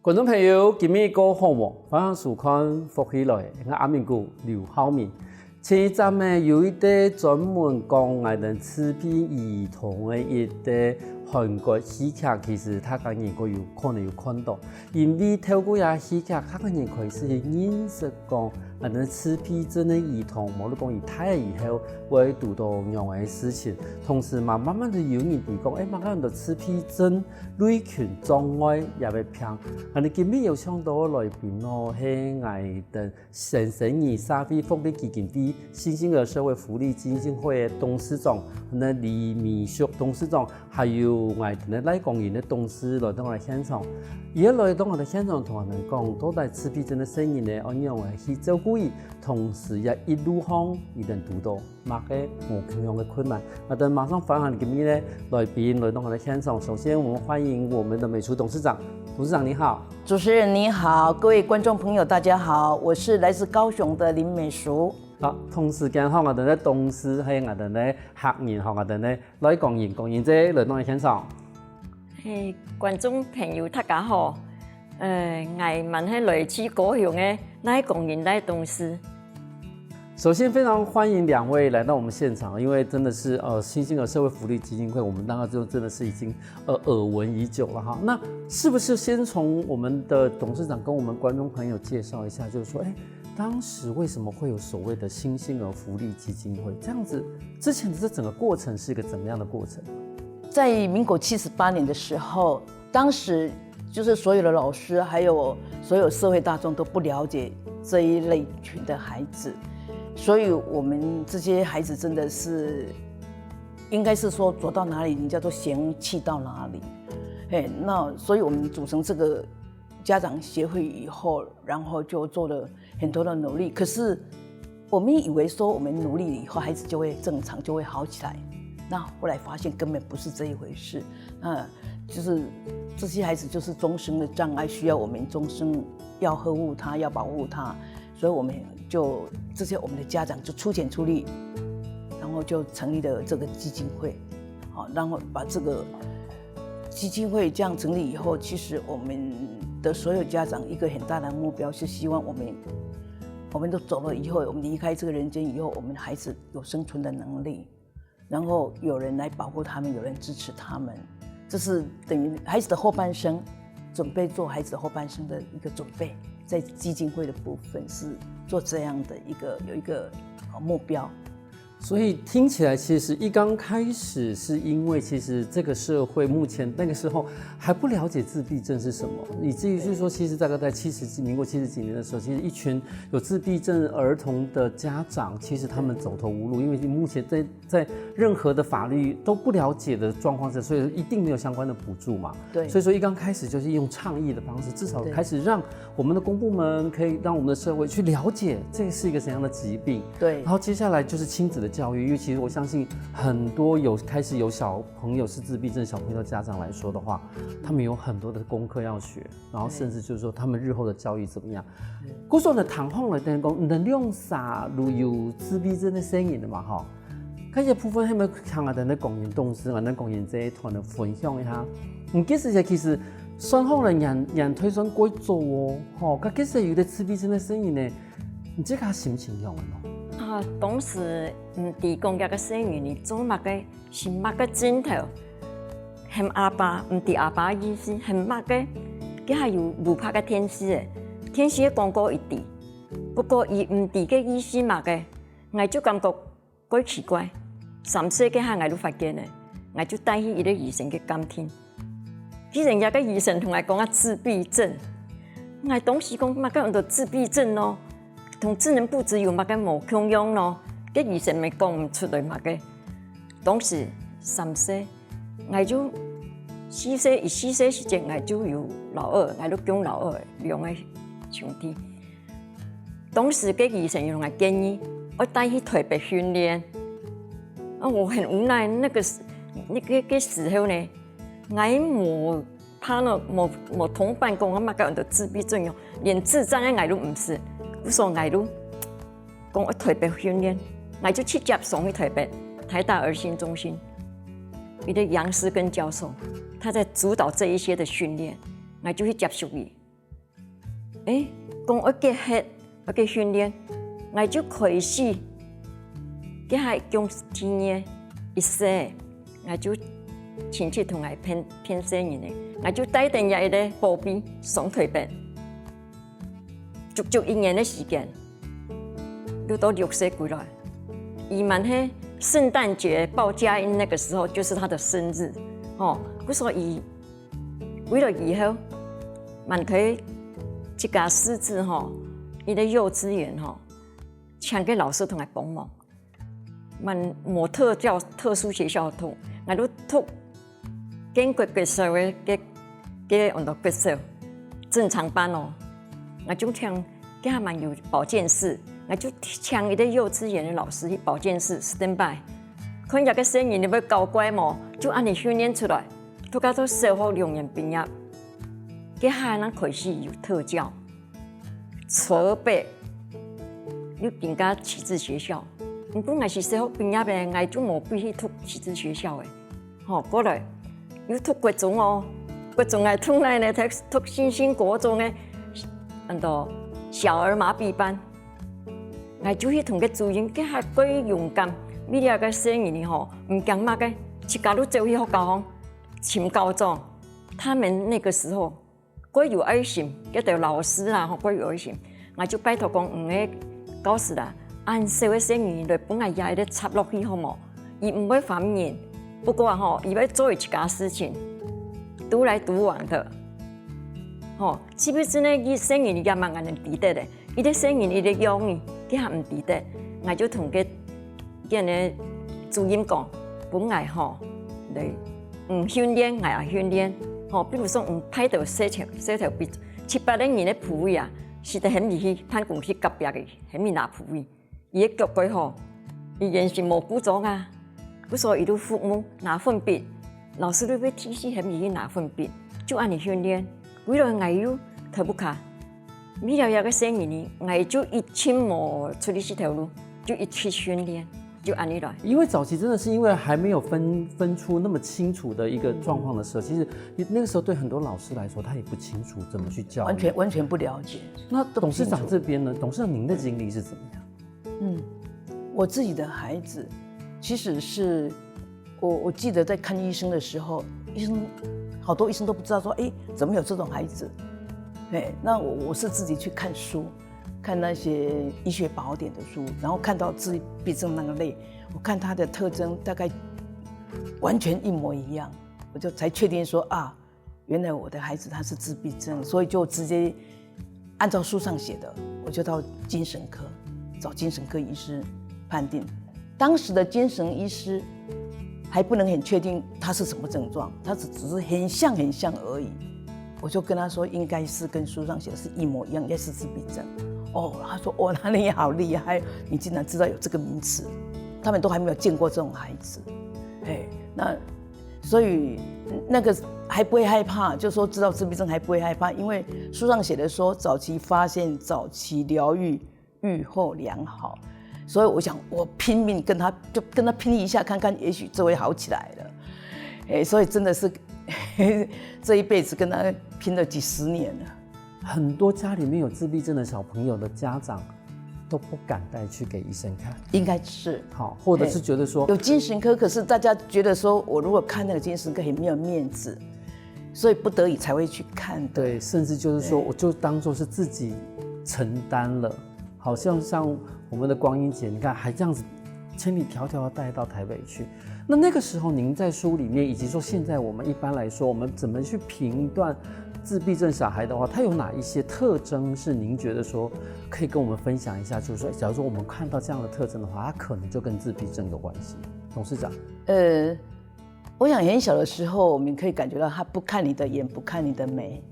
观众朋友，今日过好无？欢迎收看福起来，我阿明哥刘浩明。前一站呢，有一个专门讲我们自闭儿童的一个韩国戏剧，其实他个人个有可能有看到，因为透过呀戏剧，他个人可以是认识讲我们自闭症的儿童，无论讲伊大以后会遇到样的事情，同时嘛，慢慢的有人提讲，慢慢的自闭症类群障碍也会平。你今日有请到来宾咯，是我的神神儿社会福利基金会新兴儿社会福利基金会的董事长，那李明淑董事长，还有我的赖光源的董事来到我的现场，也来到我的现场同我们讲，到底自闭症的声音呢，按样去照顾伊，同时也一路上一定遇到某个无同样的困难。我哋马上欢迎今日呢来宾来到我的现场。首先，我们欢迎我们的美术董事长，董事长你好。主持人你好，各位观众朋友大家好，我是来自高雄的林美淑。好，同时间我哋咧董事喺我哋咧客人，我哋咧来讲言者来到我现场。观众朋友大家好，我们係來自高雄的賴公園賴董事。首先，非常欢迎两位来到我们现场，因为真的是新兴儿社会福利基金会，我们大概就真的是已经耳闻已久了哈。那是不是先从我们的董事长跟我们观众朋友介绍一下，就是说，当时为什么会有所谓的新兴儿福利基金会？这样子之前的这整个过程是一个怎么样的过程？在民国78年的时候，当时就是所有的老师还有所有社会大众都不了解这一类群的孩子，所以我们这些孩子真的是应该是说走到哪里，你叫做嫌弃到哪里。那所以我们组成这个家长协会以后，然后就做了很多的努力。可是我们以为说我们努力以后，孩子就会正常，就会好起来。那后来发现根本不是这一回事，就是这些孩子就是终生的障碍，需要我们终生要呵护他，要保护他，所以我们就我们的家长就出钱出力，然后就成立了这个基金会，好，然后把这个基金会这样成立以后，其实我们的所有家长一个很大的目标是希望我们都走了以后，我们离开这个人间以后，我们的孩子有生存的能力。然后有人来保护他们，有人支持他们，这是等于孩子的后半生，准备做孩子的后半生的一个准备，在基金会的部分是做这样的有一个目标。所以听起来，其实一刚开始是因为其实这个社会目前那个时候还不了解自闭症是什么，以至于就是说，其实大概在民国70几年的时候，其实一群有自闭症儿童的家长，其实他们走投无路，因为目前在任何的法律都不了解的状况下，所以一定没有相关的补助嘛。对，所以说一刚开始就是用倡议的方式，至少开始让我们的公部门可以让我们的社会去了解这是一个怎样的疾病。对，然后接下来就是亲子的教育，因为其实我相信很多开始有小朋友是自闭症小朋友的家长来说的话，他们有很多的功课要学，然后甚至就是说他们日后的教育怎么样。故说呢，谈话来等于讲能用啥如有自闭症的声音的嘛哈。这些部分係咪向我哋嘅公園董事、我哋公園者同人分享一下？其實雙方人推算過做哦，其實有啲自閉症嘅聲音呢，唔知佢心情樣咯。當時提供嘅聲音，你做乜嘅是乜嘅鏡頭，係阿爸唔係阿爸意思，係乜嘅？佢係有無拍嘅天使嘅，天使嘅廣告一啲，不過伊唔係嘅意思乜嘅，我就感覺幾奇怪。3歲嘅下，我都發現咧，我就帶去一個醫生嘅監聽。佢人家嘅醫生同我講自閉症，我當時講乜嘅用到自閉症咯，同智能不只有乜嘅無共用咯，個醫生咪講唔出來乜嘅。當時3歲，我就4歲時間，我就有老二，我都講老二兩個兄弟。當時個醫生用我建議，我帶去台北訓練。我很無奈，那個時候呢，我冇同伴講我乜嘅人都自閉症，連智障嘅我都唔是。我說我都講我台北訓練，我就直接送去台北台大兒心中心，一個楊思根教授，他在主導這一些的訓練，我就去接受佢。讲要结合，要去训练，我就开始，佮还讲天的一世，我就亲戚同我骗生人的，我就带定一个保庇双腿病，足足1年的时间，又到6岁回来，伊们嘿圣诞节报佳音那个时候就是他的生日，我说伊为了以后，蛮推一家师资伊的幼稚园请给老师同来帮忙，蛮模特教特殊学校同，我都读建国国小的给运动国小正常班我就请给他们有保健室，我就请伊的幼稚园的老师去保健室 stand by， 看一个生意你要搞乖嘛，就按你训练出来。都到小学2年毕业，给海人开始有特教，初二八又变加启智学校。不过我是小学毕业的，我就冇必去读启智学校的。过来又读国中国中我从来呢读新兴国中的小儿麻痹班，我就去同个主任，给海鬼勇敢，每了个生意唔惊嘛个，一家都走去学校方。请高中，他们那个时候鬼有爱心，给到老师啦，鬼有爱心，我就拜托讲，个教师啦，按社会生意来本来也得插落去好冇，伊唔会反面，不过伊要做一家事情，独来独往的，基本上呢，伊生意也蛮能抵得的，伊的生意伊的用伊，佢还唔抵得，我就同佢呢主任讲，本来嚟。训练，我也训练，比如说派到洗头比7、8年的仆位啊，是得很易去判公去隔壁的，很易拿仆位。伊个脚鬼伊原是无鼓掌啊，不说伊都父母拿粪便，老师都被提示很易去拿粪便，就按你训练。为了我有头不卡，米了一个生意呢，我就一千毛出去洗头路，就一去训练。就按你来，因为早期真的是因为还没有分出那么清楚的一个状况的时候，其实那个时候对很多老师来说，他也不清楚怎么去教育，完全不了解。那董事长这边呢？董事长您的经历是怎么样？我自己的孩子，其实是我记得在看医生的时候，好多医生都不知道说，怎么有这种孩子？那我是自己去看书。看那些医学宝典的书，然后看到自闭症那个类，我看它的特征大概完全一模一样，我就才确定说原来我的孩子他是自闭症，所以就直接按照书上写的，我就到精神科找精神科医师判定。当时的精神医师还不能很确定他是什么症状，他只是很像而已。我就跟他说，应该是跟书上写的是一模一样，应该是自闭症。他说那你好厉害，你竟然知道有这个名词，他们都还没有见过这种孩子。那所以那个还不会害怕，就说知道自闭症还不会害怕，因为书上写的说早期发现、早期疗愈、预后良好。所以我想我拼命跟他拼一下，看看也许这会好起来了。所以真的是这一辈子跟他拼了几10年了。很多家里面有自闭症的小朋友的家长都不敢带去给医生看，应该是好，或者是觉得说有精神科，可是大家觉得说我如果看那个精神科很没有面子，所以不得已才会去看的。对，甚至就是说，我就当作是自己承担了，好像我们的光英姐，你看还这样子千里迢迢带到台北去。那个时候您在书里面，以及说现在我们一般来说，我们怎么去评断自闭症小孩的话，他有哪一些特征是您觉得说可以跟我们分享一下？就是说，假如说我们看到这样的特征的话，他可能就跟自闭症有关系。董事长，我想很小的时候，我们可以感觉到他不看你的眼，不看你的眉，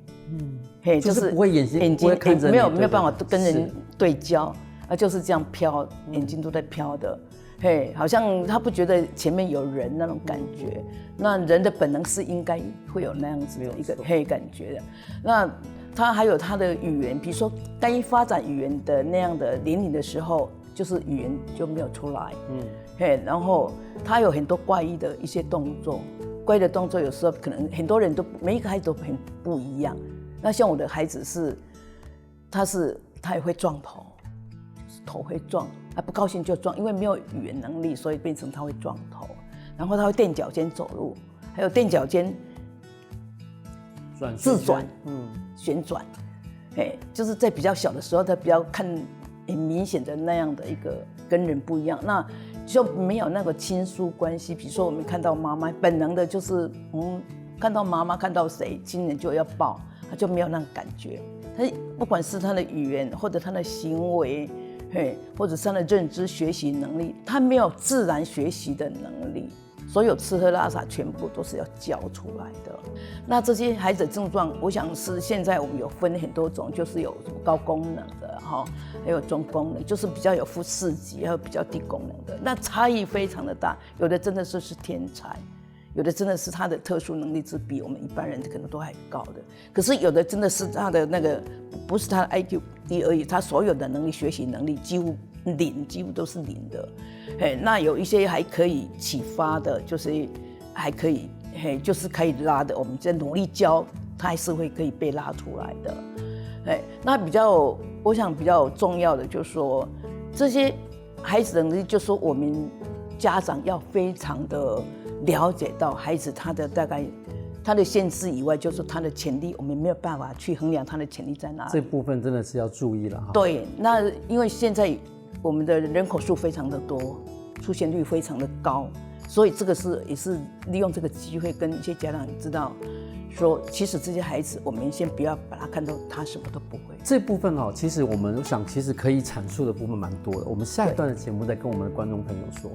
就是不会眼睛不会看着你，没有办法跟人对焦，就是这样飘，眼睛都在飘的。好像他不觉得前面有人那种感觉，那人的本能是应该会有那样子的一个感觉的。那他还有他的语言，比如说该发展语言的那样的年龄的时候，就是语言就没有出来。然后他有很多怪异的一些动作，怪的动作有时候可能很多人都每一个孩子都很不一样。那像我的孩子是，他也会撞头，就是头会撞，他不高兴就撞，因为没有语言能力，所以变成他会撞头，然后他会踮脚尖走路，还有踮脚尖自转，旋转，就是在比较小的时候，他比较看很明显的那样的一个跟人不一样，那就没有那个亲疏关系。比如说我们看到妈妈，本能的就是看到妈妈看到谁亲人就要抱，他就没有那种感觉。他不管是他的语言或者他的行为，或者是他的认知学习能力，他没有自然学习的能力。所有吃喝拉撒全部都是要教出来的。那这些孩子的症状，我想是现在我们有分很多种，就是有什么高功能的还有中功能，就是比较有负4级，还有比较低功能的，那差异非常的大。有的真的是天才，有的真的是他的特殊能力是比我们一般人可能都还高的。可是有的真的是他的那个不是他的 IQ 低而已，他所有的能力、学习能力几乎都是0的。那有一些还可以启发的，就是还可以，就是可以拉的，我们在努力教，他还是会可以被拉出来的。那我想比较重要的就是说，这些孩子的能力，就是说我们家长要非常的了解到孩子他的大概他的限制以外，就是他的潜力，我们没有办法去衡量他的潜力在哪里。这部分真的是要注意了哈。对，那因为现在我们的人口数非常的多，出现率非常的高，所以这个也是利用这个机会跟一些家长知道，说其实这些孩子，我们先不要把他看到他什么都不会。这部分其实我们想，其实可以阐述的部分蛮多的。我们下一段的节目再跟我们的观众朋友说。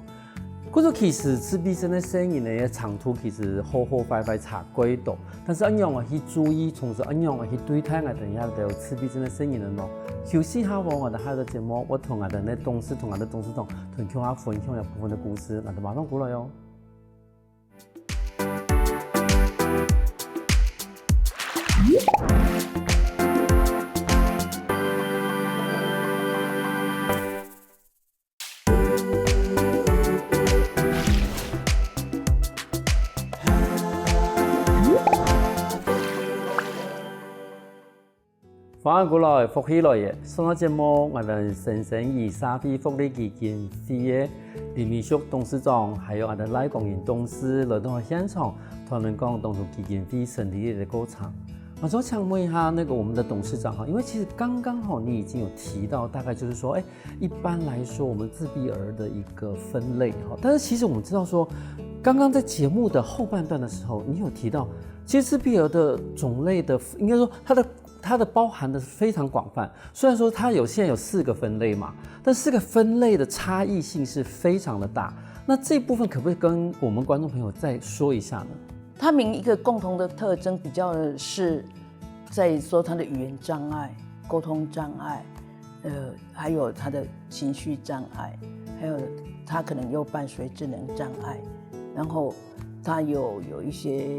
其实自闭症的声音呢，长途其实好快差轨道，但是怎样去注意，同时怎样去对待我哋有自闭症的声音人咯。休息下我哋下個節目，我同我哋的董事同同佢下分享一部分的故事，我哋馬上過來哦。翻過來福起來嘅，上個節目我哋神聖以社會福利基金會嘅林美淑董事長，還有我哋賴光榮董事來到現場，同人講動物基金會成立的過程。我就想問一下我們的董事長哈，因為其實剛剛你已經有提到，大概就是說，一般來說我們自閉兒的一個分類哈，但是其實我們知道說，剛剛在節目的後半段的時候，你有提到，其實自閉兒的種類的，應該說它的包含的非常廣泛，雖然說它現在有4個分類嘛，但4個分類的差異性是非常的大。那這部分可不可以跟我們觀眾朋友再說一下呢？他們一個共同的特徵比較是在說他的語言障礙、溝通障礙，還有他的情緒障礙，還有他可能又伴隨智能障礙，然後他有一些，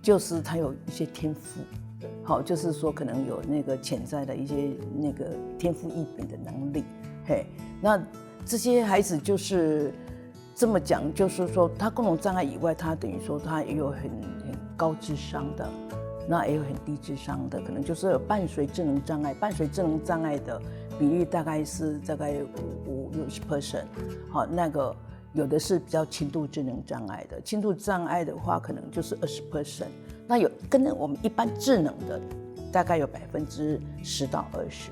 就是他有一些天賦。好，就是說可能有那個潛在的一些那個天賦異禀的能力，那這些孩子就是這麼講，就是說他共同障礙以外，他等於說他也有很高智商的，那也有很低智商的，可能就是有伴隨智能障礙，伴隨智能障礙的比例大概50%，好，那個有的是比較輕度智能障礙的，輕度障礙的話可能就是20%。那有跟我們一般智能的大概有10%到20%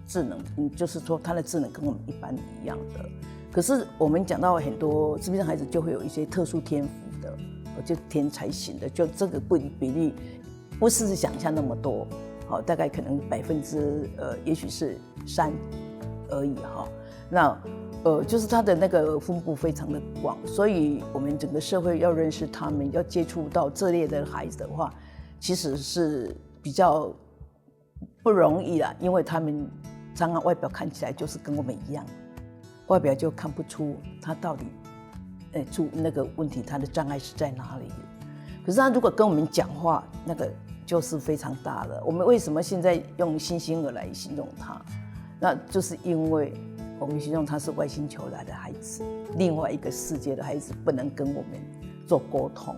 智能，就是說他的智能跟我們一般一樣的。可是我們講到很多自閉症孩子就會有一些特殊天賦的，就天才型的，就這個比例不是想象那麼多，好，大概可能也許是3%而已哈。那就是他的那個分布非常的廣，所以我們整個社會要認識他們，要接觸到這類的孩子的話，其實是比較不容易啦，因為他們常常外表看起來就是跟我們一樣，外表就看不出他到底出那個問題，他的障礙是在哪裡。可是他如果跟我們講話，那個就是非常大了。我們為什麼現在用新興兒來形容他？那就是因為我們形容他是外星球來的孩子，另外一個世界的孩子，不能跟我們做溝通，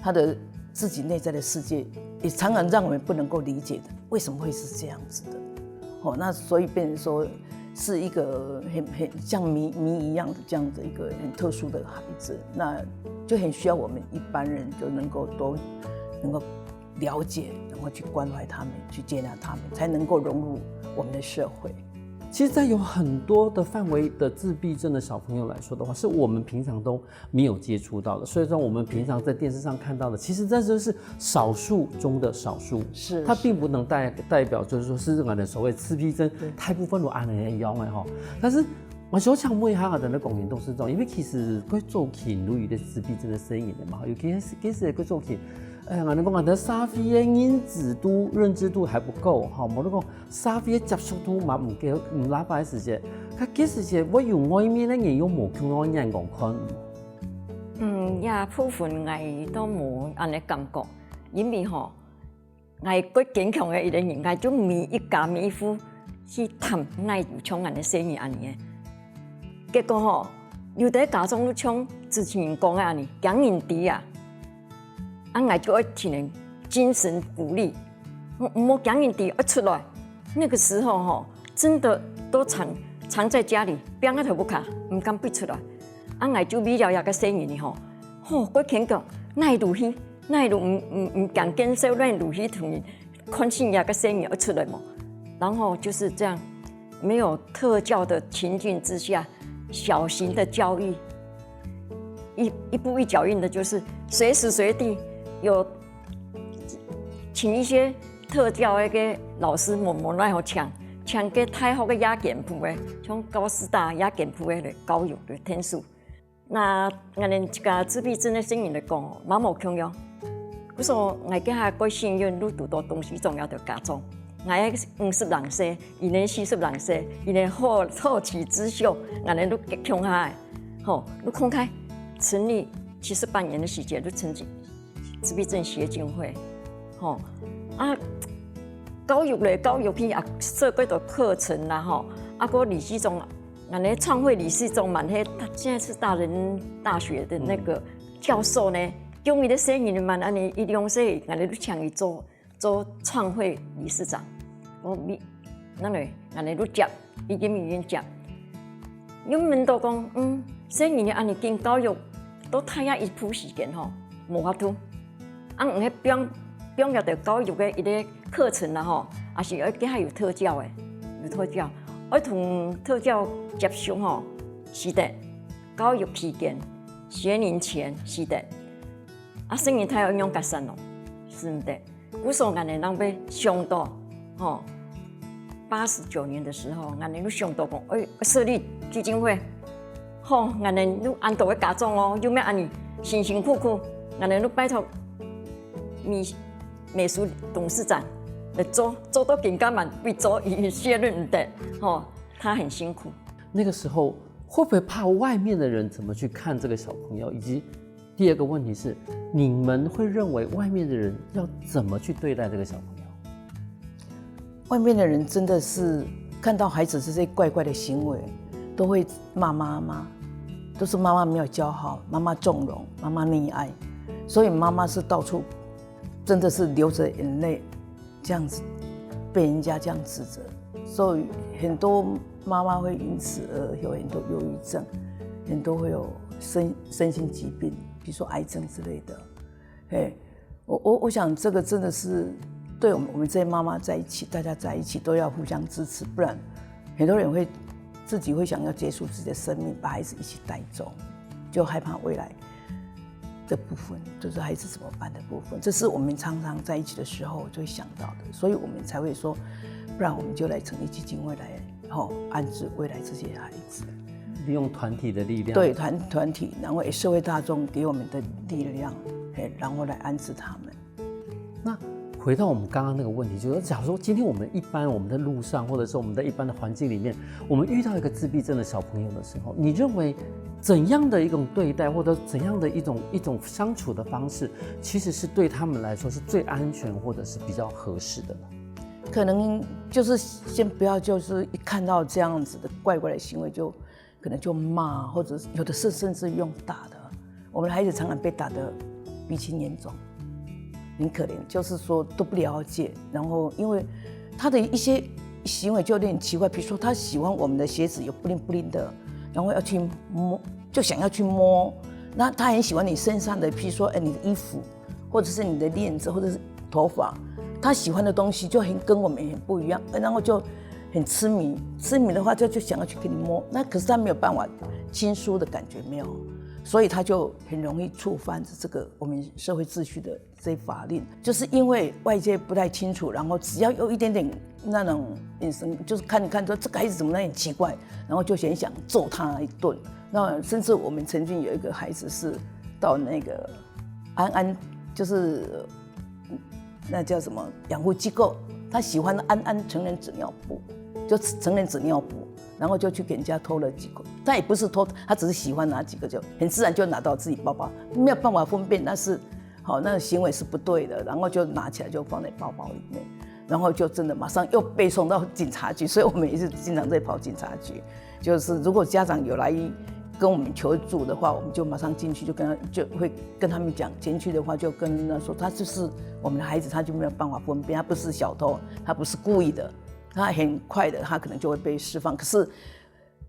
他的自己內在的世界也常常让我们不能够理解的，为什么会是这样子的？那所以变成说是一个很像谜一样的这样的一个很特殊的孩子，那就很需要我们一般人就能够都能够了解，然后去关怀他们，去接纳他们，才能够融入我们的社会。其实，在有很多的范围的自闭症的小朋友来说的话，是我们平常都没有接触到的。所以说，我们平常在电视上看到的，其实这就是少数中的少数。是，它并不能代表就是说是我们的所谓自闭症大部分都安尼样的哈。但是我想请问一下我们的公民董事长，因为其实佢做起对于的自闭症的声音的嘛，尤其是佢做起。我哋讲我哋沙菲嘅認知度、認知度還不夠，嚇，冇得講沙菲嘅接觸度嘛唔夠，唔喇叭時節，佢幾時節我用外面嘅人用無窮嘅人講看。也部分我都冇安尼感覺，因為我佢堅強嘅一個人，我就每一家每一戶去談，我有像安尼生意安尼嘅，結果有啲家長都像之前講嘅安尼，講人哋啊。我就要替人精神鼓勵，我講人哋一出來，那個時候真的都藏在家裡，邊個都不看，唔敢飛出來。我就為了一個聲音吼，我聽講，那如去，那如唔敢接受，那如去同人看見一個聲音一出來嘛，然後就是這樣，沒有特教的情境之下，小型的教育，一步一腳印的，就是隨時隨地。有請一些特教嘅老師，無奈何搶嘅太好嘅亞健譜嘅，像高師大亞健譜嘅教育嘅天數。那我哋一個自閉症嘅聲音嚟講，蠻無強嘅。我說我家下個幸運，都讀到東西重要的家長，我50人歲，伊呢40人歲，伊呢後起之秀，我哋都強下嘅。都公開成立78年的時間，都成立自閉症協進會，教育去設幾多課程啦，個理事長，我哋創會理事長嘛，他現在是大人大學的那個教授呢，叫伊的聲音嘛，安尼伊用說，我哋都請伊做創會理事長，我哋都接，已經接，因為問到講，聲音安尼經教育都太一段時間無法度。我喺邊個的教育嘅一啲課程啦，也是而家有特教嘅，有特教，我同特教接觸是的，教育期間、學齡前是的，聲音太有用改善咯，是唔的。我說我哋人要上到89年的時候，我哋都上到講，設立基金會，我哋都安多嘅家長有咩安尼辛辛苦苦，我哋都拜託。美術董事長來做到更加滿，比做一些人的他很辛苦。那個時候會不會怕外面的人怎麼去看這個小朋友？以及第二個問題是，你們會認為外面的人要怎麼去對待這個小朋友？外面的人真的是看到孩子這些怪怪的行為，都會罵媽媽，都是媽媽沒有教好，媽媽縱容，媽媽溺愛，所以媽媽是到處。真的是流着眼淚，這樣子被人家這樣指責，所以很多媽媽會因此而有很多憂鬱症，很多會有身心疾病，比如說癌症之類的。我想這個真的是對我們這些媽媽在一起，大家在一起都要互相支持，不然很多人會自己會想要結束自己的生命，把孩子一起帶走，就害怕未來。的部分就是孩子怎麼辦的部分，這是我們常常在一起的時候就會想到的，所以我們才會說，不然我們就來成立基金會來，安置未來這些孩子，利用團體的力量，對團體，然後社會大眾給我們的力量，然後來安置他們。那回到我們剛剛那個問題，就是假如說今天我們在路上，或者是我們在一般的環境裡面，我們遇到一個自閉症的小朋友的時候，你認為怎樣的一種對待，或者怎樣的一種相處的方式，其實是對他們來說是最安全，或者是比較合適的呢？可能就是先不要，就是一看到這樣子的怪怪的行為，就可能就罵，或者有的是甚至用打的。我們的孩子常常被打得鼻青臉腫，很可怜，就是说都不了解，然后因为他的一些行为就有点奇怪，比如说他喜欢我们的鞋子有布灵布灵的，然后要去摸，就想要去摸。那他很喜欢你身上的，譬如说你的衣服，或者是你的链子，或者是头发，他喜欢的东西就跟我们很不一样，然后就很痴迷。痴迷的话就想要去跟你摸，那可是他没有办法亲疏的感觉没有。所以他就很容易触犯这个我们社会秩序的这些法令，就是因为外界不太清楚，然后只要有一点点那种眼神，就是看说这个孩子怎么那么奇怪，然后就很想揍他一顿。那甚至我们曾经有一个孩子是到那个安，就是那叫什么养护机构，他喜欢安成人纸尿布，就成人纸尿布。然后就去给人家偷了几个，他也不是偷，他只是喜欢拿几个，就很自然就拿到自己包包，没有办法分辨那是好，那个行为是不对的，然后就拿起来就放在包包里面，然后就真的马上又被送到警察局，所以我们也是经常在跑警察局，就是如果家长有来跟我们求助的话，我们就马上进去，就会跟他们讲，进去的话就跟他说，他就是我们的孩子，他就没有办法分辨，他不是小偷，他不是故意的。他很快的，他可能就会被释放。可是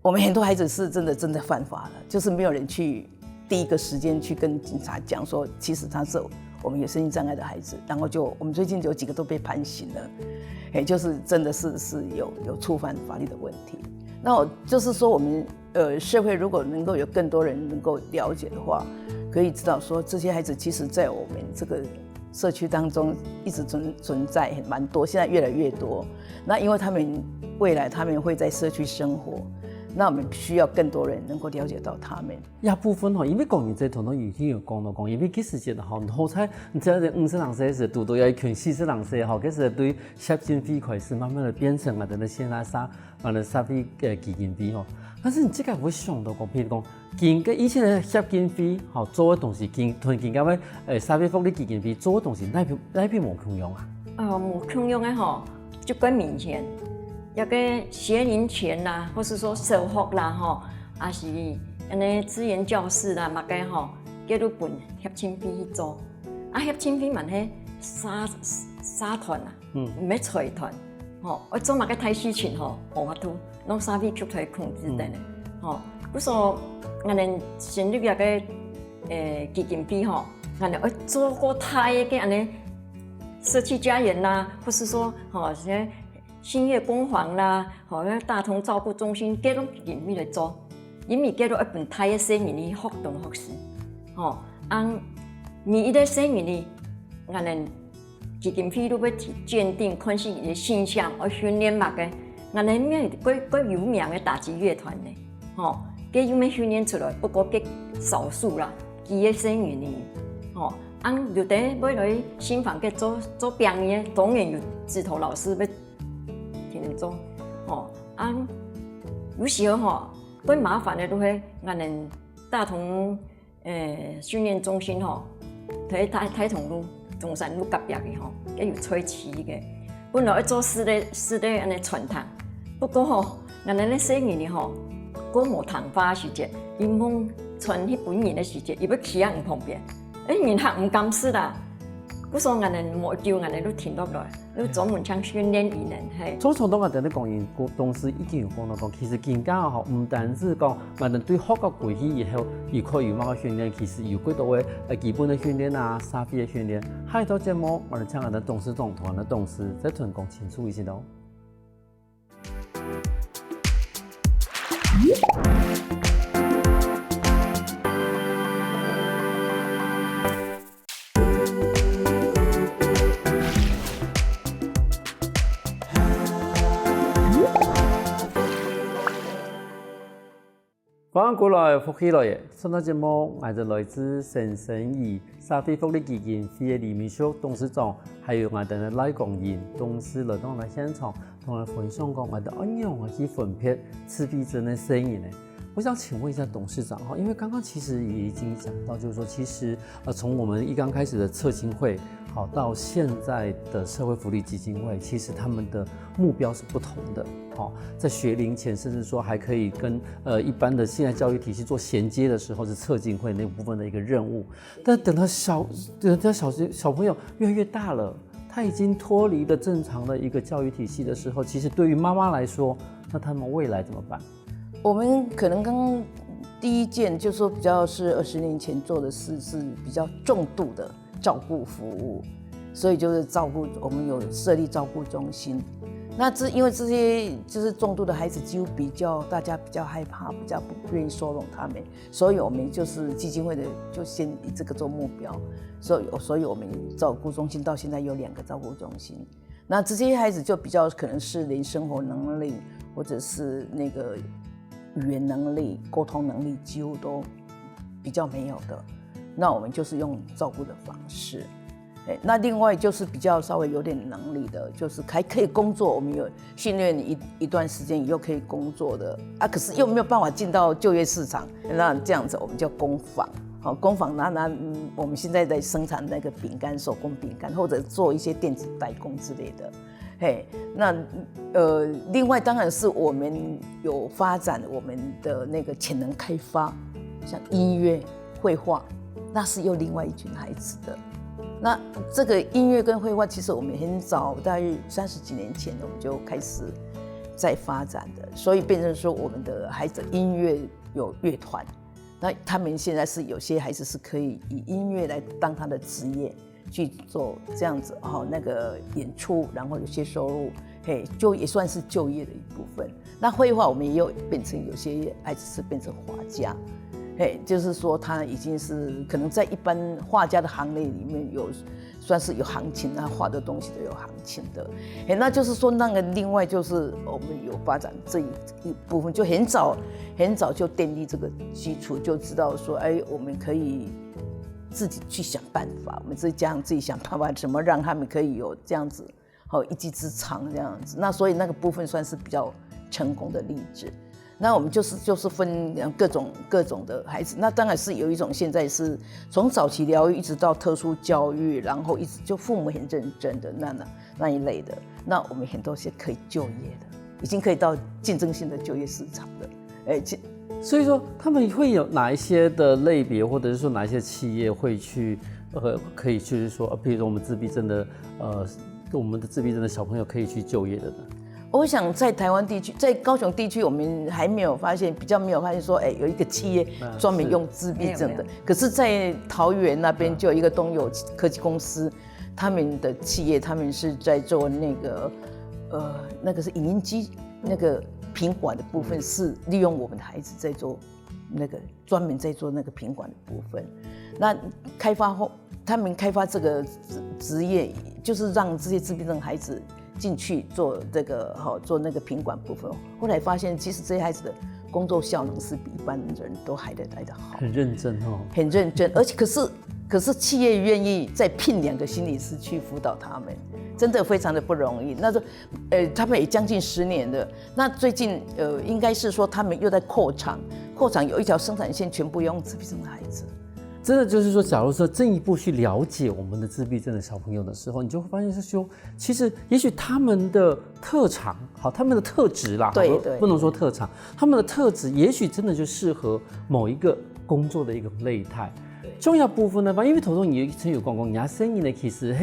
我们很多孩子是真的犯法了，就是没有人去第一个时间去跟警察讲说，其实他是我们有身心障碍的孩子。然后我们最近有几个都被判刑了，就是真的是有触犯法律的问题。那就是说，我们社会如果能够有更多人能够了解的话，可以知道说这些孩子其实在我们这个社区当中一直存在蛮多，现在越来越多。那因为他们未来他们会在社区生活，那我们需要更多人能够了解到他们。一部分因为讲完这同已经有讲到因为其实真好彩，你知道50岁时拄要一群40岁其实对协进费开始慢慢的变成了的现在沙费基金费但是你这个会想到譬如讲，以前的协进费做的东西，同现在沙费福利基金费做的东西，哪边无共用啊？无共用的就更明显，那个学龄前啦，或是说社福啦还是安尼资源教室啦，嘛该叫做分协进费去做。协进费嘛迄xã团啊，唔要财团，我做嘛个太事情无法度，拢沙费局可以控制的呢。不说我们成立那个基金费我们做过太个安尼。社区家园啦，或是说些新月工坊啦，大同照顾中心，皆拢基金费来做，因为皆都一本太个生命力活动学习，每一个生命力，我们基金费都要鉴定看是伊个现象，而训练嘛个，我们咩个有名的打击乐团呢，皆有咩训练出来，不过皆少数啦，伊个生命力，就等要来新房给做表演，当然有指头老师要听人做，有时候最麻烦的都是我们大同训练中心在太同路、中山路隔壁的也有吹旗的，本来要做私的安尼传堂，不过我们咧小年的过无糖花时节，伊蒙传迄本年的时节，伊要起啊唔方便。民学唔敢死啦，不说我们莫叫我们都停落来，都专门像训练艺人系。从头我哋咧讲完，同时已经有讲到讲，其实更加唔单止讲，我们对学到过去以后，又可以有某个训练，其实有几多嘅基本的训练啊，沙费的训练，还有节目我哋请我哋董事长团的董事再同讲清楚一些咯。翻过来福起来嘅，上到节目，我就来自神神义沙费福利基金会的李明秀董事长，还有我哋嘅赖光仁董事来到我现场，同我分享讲我哋按样去分配自闭症的生意呢。我想请问一下董事长因为刚刚其实也已经讲到，就是说其实从我们一刚开始的测亲会好到现在的社会福利基金会，其实他们的目标是不同的。好，在学龄前，甚至说还可以跟一般的现在教育体系做衔接的时候，是策进会那部分的一个任务。但等到小朋友越来越大了，他已经脱离了正常的一个教育体系的时候，其实对于妈妈来说，那他们未来怎么办？我们可能刚刚第一件就说比较是20年前做的事，是比较重度的照顾服务，所以就是照顾，我们有设立照顾中心。那因为这些就是重度的孩子，几乎大家比较害怕，比较不愿意收容他们，所以我们就是基金会的，就先以这个做目标，所以我们照顾中心到现在有2个照顾中心。那这些孩子就比较可能是连生活能力或者是那个语言能力、沟通能力几乎都比较没有的，那我们就是用照顾的方式。那另外就是比较稍微有点能力的，就是还可以工作，我们有训练一段时间以后可以工作的啊，可是又没有办法进到就业市场，那这样子我们叫工坊。好，工坊我们现在在生产那个饼干、手工饼干，或者做一些电子代工之类的。那另外当然是我们有发展我们的那个潜能开发，像音乐、绘画，那是又另外一群孩子的。那这个音乐跟绘画，其实我们很早，大约30几年前我们就开始在发展的，所以变成说我们的孩子音乐有乐团，那他们现在是有些孩子是可以以音乐来当他的职业去做这样子那个演出，然后有些收入，就也算是就业的一部分。那绘画我们也有变成有些孩子是变成画家。就是说他已经是可能在一般画家的行列里面算是有行情啊，画的东西都有行情的。那就是说那个另外就是我们有发展这一部分，就很早就奠定这个基础，就知道说我们可以自己去想办法，我们自己想办法怎么让他们可以有这样子一技之长这样子。那所以那个部分算是比较成功的例子。那我们就是分各种的孩子，那当然是有一种现在是从早期疗愈一直到特殊教育，然后一直就父母很认真的那一类的，那我们很多是可以就业的，已经可以到竞争性的就业市场的，所以说他们会有哪一些的类别，或者是说哪一些企业会去可以就是说，比如说我们自闭症的我们的自闭症的小朋友可以去就业的呢？我想在台湾地区，在高雄地区，我们还没有发现，比较没有发现说，有一个企业专门用自闭症的。可是，在桃园那边就有一个东友科技公司，他们的企业，他们是在做那个是影音机那个品管的部分，是利用我们的孩子在做专门在做那个品管的部分。那开发后，他们开发这个职业，就是让这些自闭症孩子进去做做那个品管部分，后来发现其实这些孩子的工作效能是比一般人都来得好，很认真很认真，而且可是企业愿意再聘2个心理师去辅导他们，真的非常的不容易。那他们也将近10年了。那最近应该是说他们又在扩厂有一条生产线全部用自闭症的孩子。真的就是说，假如说进一步去了解我们的自闭症的小朋友的时候，你就会发现是说，其实也许他们的特长，他们的特质啦，对，不能说特长，他们的特质也许真的就适合某一个工作的一个类态。重要部分呢，因为头先也曾有讲过，人家生意呢其实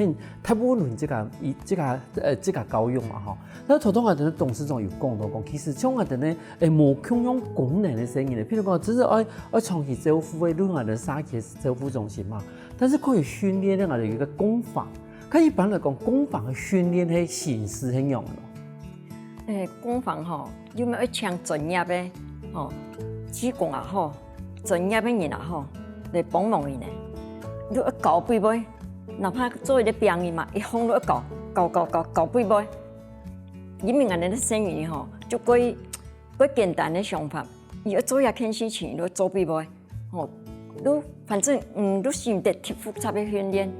大部分这个高用嘛那头先的董事长有讲到讲，其实像的呢，无共用功能的生意呢，譬如讲，只是要长期照顾的另外的三个照顾中心嘛，但是可以训练另外的一个工坊。咁一般来讲，工坊的训练的形式很用的。工坊有没有一项专业的职工也好，专业的人也好。来帮忙伊呢，你要教几杯，哪怕做一个病人嘛，一放落教几杯。你们安尼咧生意就几简单的想法，伊要做一件事情，你要做几杯，你反正你想得太复杂的训练，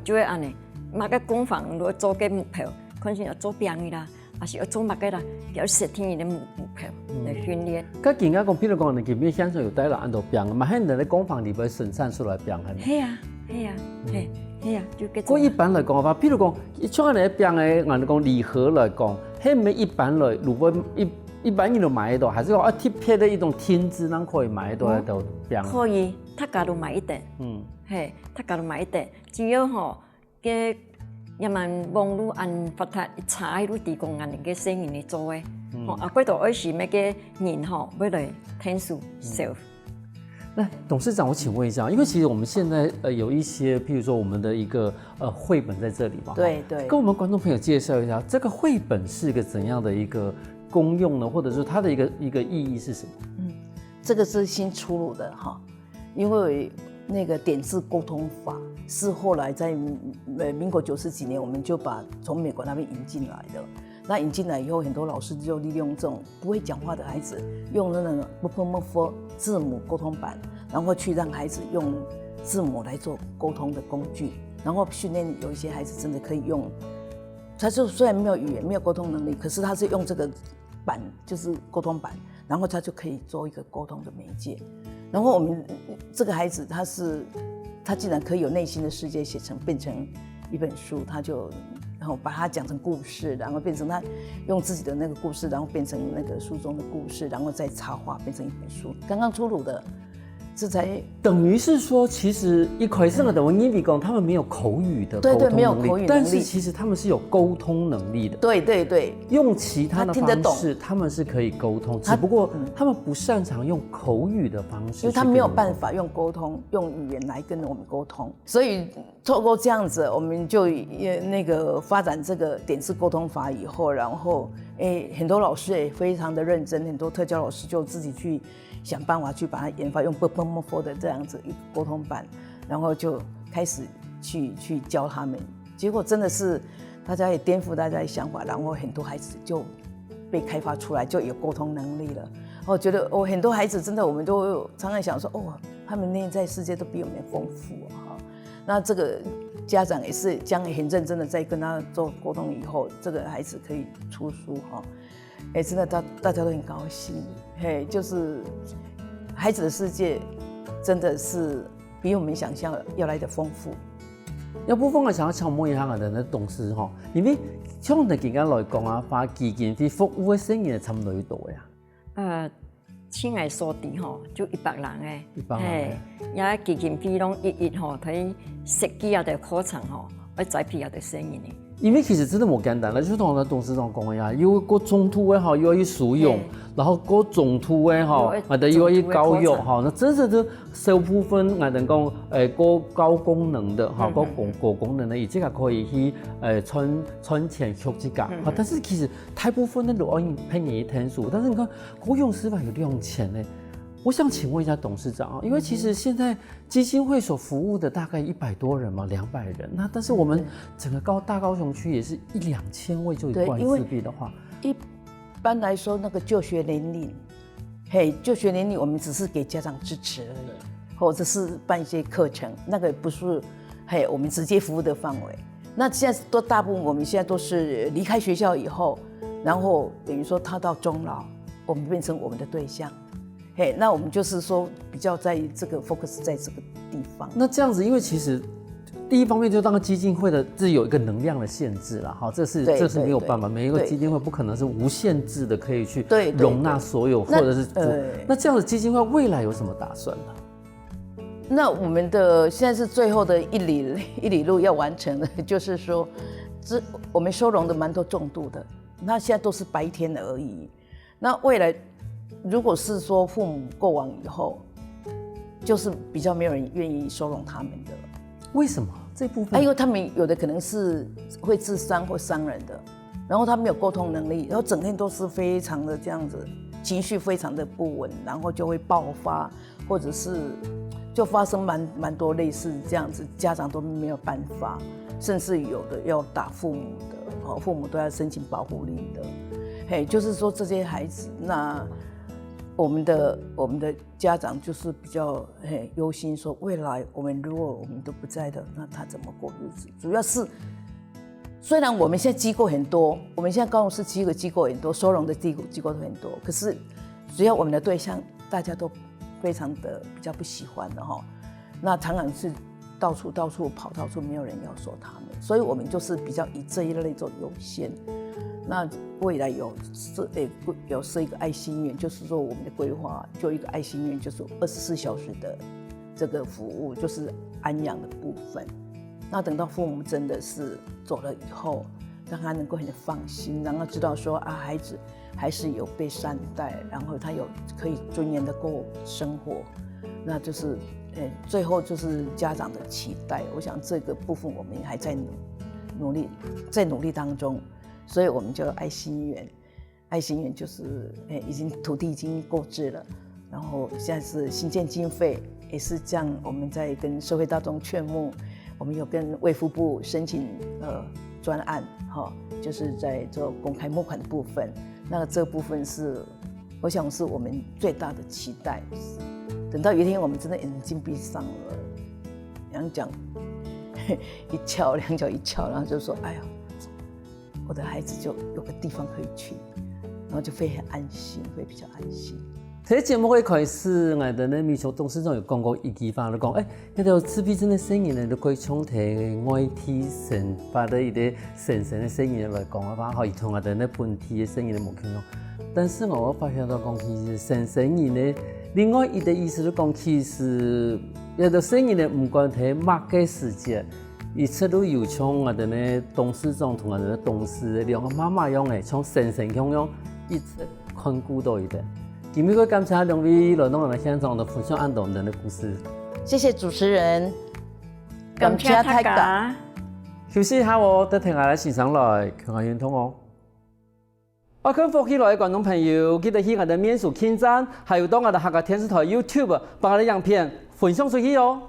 就会安尼。马个工坊你要做个目标，可能是要做病人啦。还是要做乜嘅啦？要设定伊嘅目标来训练。咁而家講，譬如講，你見面鄉上有帶來按照病，嘛喺人哋工坊裏邊生產出來病係咪？係啊，系啊，系啊，就过一般来讲吧，譬如讲，像我哋一边嘅，我哋讲礼盒来讲，係咪一般来，如果一般人都买得到，还是讲特别的一种天资，咱可以买得到喺度边？可以，他家都买一点，嘿，他家都买一点，只要吼嘅人民网络按发达查喺度地公人嘅生意嚟做嘅，嗰度嗰時咩嘅人吼，要嚟聽書授。那董事长，我请问一下，因为其实我们现在有一些，譬如说我们的一个绘本在这里嘛，对，跟我们观众朋友介绍一下，这个绘本是个怎样的一个功用呢？或者是它的一个意义是什么？这个是新出炉的哈，因为那个点字沟通法是后来在民国90几年，我们就把从美国那边引进来的。那引进来以后，很多老师就利用这种不会讲话的孩子，用那个 //字母沟通板，然后去让孩子用字母来做沟通的工具，然后训练有一些孩子真的可以用，他就虽然没有语言、没有沟通能力，可是他是用这个板，就是沟通板，然后他就可以做一个沟通的媒介。然后我们这个孩子，他竟然可以有内心的世界变成一本书，他就。然后把它讲成故事，然后变成他用自己的那个故事，然后变成那个书中的故事，然后再插画变成一本书。刚刚出炉的，这才等于是说，其实一块生的文英比工，他们没有口语的沟通能力，对，没有口语能力，但是其实他们是有沟通能力的。对，用其他的方式，他们是可以沟通，只不过他们不擅长用口语的方式，因为他没有办法用沟通，用语言来跟我们沟通，所以透过这样子，我们就那个发展这个点字沟通法以后，然后很多老师也非常的认真，很多特教老师就自己去想办法去把它研发，用 //的这样子一个沟通板，然后就开始去教他们，结果真的是大家也颠覆大家的想法，然后很多孩子就被开发出来，就有沟通能力了。我觉得很多孩子真的，我们都常常想说，他们内在世界都比我们丰富啊。那这个家长也是将很认真的在跟他做沟通以后，这个孩子可以出书哈，真的大家都很高兴，就是孩子的世界真的是比我们想象要来的丰富。有部分我想要敲问一下我哋嘅董事哈，因為從你今日來講啊，花基金會服務嘅生意差唔多幾多呀？青藝所地吼就100人誒，100人，也基金費攏一吼睇設計啊，就課程吼，要栽培啊，就生意呢。因為其實真的冇簡單啦，就同我董事長講嘅呀，要個中途嘅哈，又要去使用，然後個中途嘅哈，我哋又要去教育哈，那真是都少部分我哋講個高功能的哈，個高功能的，而且可以去賺錢學這個，但是其實大部分的都可以便宜聽書，但是你看嗰用師傅有用錢呢。我想請問一下董事長啊，因為其實現在基金會所服務的大概100多人嘛，200人，那但是我們整個大高雄區也是1-2千位就一冠自閉的話，一般來說那個就學年齡，就學年齡我們只是給家長支持而已，或者是辦一些課程，那個不是我們直接服務的範圍。那現在都大部分我們現在都是離開學校以後，然後等於說他到終老，我們變成我們的對象。那我們就是說比較在這個 focus 在這個地方。那這樣子，因為其實第一方面就當個基金會的自己有一個能量的限制啦，哈，這是沒有辦法，每一個基金會不可能是無限制的可以去容納所有，或者是那這樣的基金會未來有什麼打算呢？那我們的現在是最後的一里路要完成的，就是說，我們收容的蠻多重度的，那現在都是白天而已。那未來如果是說父母過往以後，就是比較沒有人願意收容他們的。為什麼這部分？因為他們有的可能是會自傷或傷人的，然後他沒有溝通能力，然後整天都是非常的這樣子，情緒非常的不穩，然後就會爆發，或者是就發生蠻多類似這樣子，家長都沒有辦法，甚至有的要打父母的，父母都要申請保護令的。就是說這些孩子，那我們的家長就是比較憂心，說未來如果我們都不在的，那他怎麼過日子？主要是雖然我們現在機構很多，我們現在高雄市7個機構很多，收容的機構都很多，可是只要我們的對象大家都非常的比較不喜歡的哈，那常常是到处跑，到处没有人要收他们，所以我们就是比较以这一类做优先。那未来有设一个爱心园，就是说我们的规划就一个爱心园，就是24小时的这个服务，就是安养的部分。那等到父母真的是走了以后，让他能够很放心，然后知道说啊，孩子还是有被善待，然后他有可以尊严的过生活，那就是最后就是家长的期待。我想这个部分我们还在努力当中。所以我们就爱心园，爱心园就是土地已经购置了，然后现在是新建经费，也是这样。我们在跟社会大众劝募，我们有跟卫福部申请专案，就是在做公开募款的部分。那这部分是，我想是我们最大的期待。等到有一天我们真的眼睛闭上了，两脚一翘，两脚一翘，然后就说：“哎呀。”我的孩子就有个地方可以去，然后就会很安心，会比较安心。这节目会开始，我哋咧民俗董事长有讲过一句话，就讲，那条赤壁真的声音咧，就可以从提爱天神把的一个神的声音来讲，把可以同我哋咧本地的声音咧冇共用。但是我发现到讲，其实神声音咧，另外一个意思就讲，其实那条声音咧，唔管睇乜嘅时节。伊出路有像我哋咧董事长同我哋咧董事两个妈妈样诶，像神样一直看顾到一点。今日我感谢两位来到我们现场的分享安动人的故事。谢谢主持人，感谢大家。休息一下哦，等停下来欣赏来看下运动哦。我跟福起来的观众朋友，记得去我哋面书网站，还有到我哋客家电视台 YouTube 把我哋影片分享出去哦。